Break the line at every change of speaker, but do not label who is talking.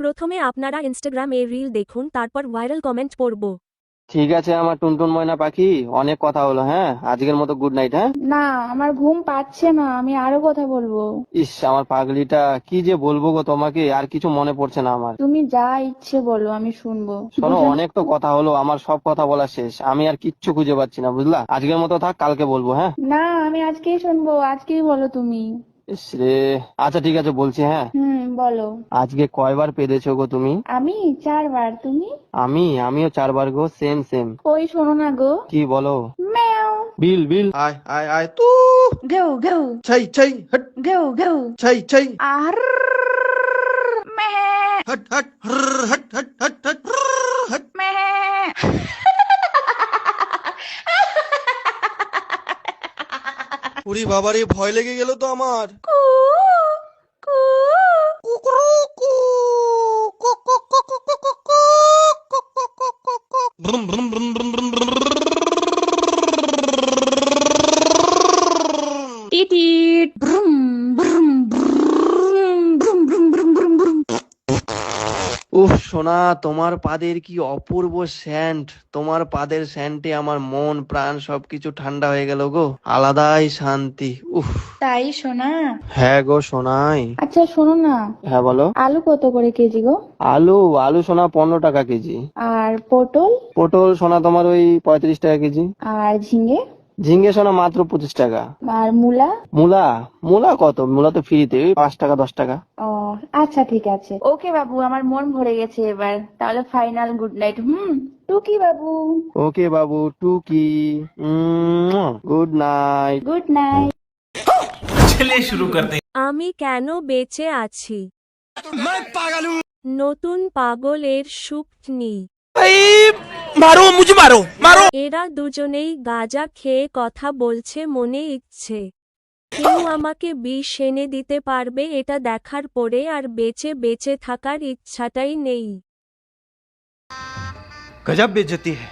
প্রথমে আপনারা ইনস্টাগ্রামে রিল দেখুন, তারপর ভাইরাল কমেন্ট পড়ব।
ঠিক আছে আমার টুনটুন ময়না পাখি, অনেক কথা হলো, হ্যাঁ আজকের মতো গুড নাইট। হ্যাঁ,
না, আমার ঘুম পাচ্ছে না, আমি আরো কথা বলবো।
ইস আমার পাগলিটা, কি যে বলবো গো তোমাকে, আর কিছু মনে পড়ছে না আমার।
তুমি যা ইচ্ছে বলো, আমি শুনবো।
শোনো,
বুঝলে?
অনেক তো কথা হলো, আমার সব কথা বলা শেষ, আমি আর কিচ্ছু খুঁজে পাচ্ছি না, বুঝলা? আজকের মতো থাক, কালকে বলবো। হ্যাঁ,
না, আমি আজকেই শুনবো, আজকেই বলো তুমি।
ইস রে। আচ্ছা ঠিক আছে, বলছি। হ্যাঁ,
বলো।
আজকে কয়বার পেদেছো গো তুমি?
আমি 4 বার, তুমি?
আমিও 4বার গো, সেম সেম।
ওই শোনো না গো।
কি বলো?
ম্যাও।
বিল বিল।
आय आय आय तू
গেউ গেউ
छै छै हट
গেউ গেউ
छै छै
আর ম্যা
हट हट हर्र, हट हट हट हट हर्र, हट
ম্যা।
ওরে বাবারে, ভয় লেগে গেল তো আমার।
কু কু।
কুকুরু কু কু কু কু কু কু কু কু কু কু কু কু কু। ব্রুম ব্রুম ব্রুম ব্রুম ব্রুম ব্রুম।
টিটিট ব্রুম ব্রুম ব্রুম ব্রুম ব্রুম ব্রুম ব্রুম ব্রুম।
উফ সোনা, তোমার পাদের কি অপূর্ব স্যান্ট, তোমার পাদের স্যান্টে আমার মন প্রাণ সবকিছু ঠান্ডা হয়ে গেল গো, আলাদাই শান্তি। উফ।
তাই শোনা।
হ্যাঁ গো সোনাই।
আচ্ছা শোনো না,
হ্যাঁ বলো।
আলু কত করে কেজি গো?
আলু আলু সোনা 15 টাকা কেজি।
আর পটল?
পটল সোনা তোমার ওই 35 টাকা কেজি।
আর ঝিঙে?
ঝিঙ্গে সোনা মাত্র 25 টাকা।
আর মূলা?
মূলা মূলা কত? মূলা তো ফ্রিতে, ওই 5 টাকা 10 টাকা।
ও আচ্ছা ঠিক আছে, ওকে বাবু, আমার মন ভরে গেছে এবার, তাহলে ফাইনাল গুড নাইট। টুকি বাবু।
ওকে বাবু টুকি, গুড নাইট।
Good night.
আমি কেন বেঁচে আছি? নতুন পাগলের সুপ্তনি।
मारो मुझे मारो मारो।
এরা দুজনেই গাঁজা খেয়ে কথা বলছে মনে ইচ্ছে। কেউ আমাকে বিষ এনে দিতে পারবে এটা দেখার পরে আর বেঁচে বেঁচে থাকার ইচ্ছাটাই নেই।
गजब बेइज्जती है।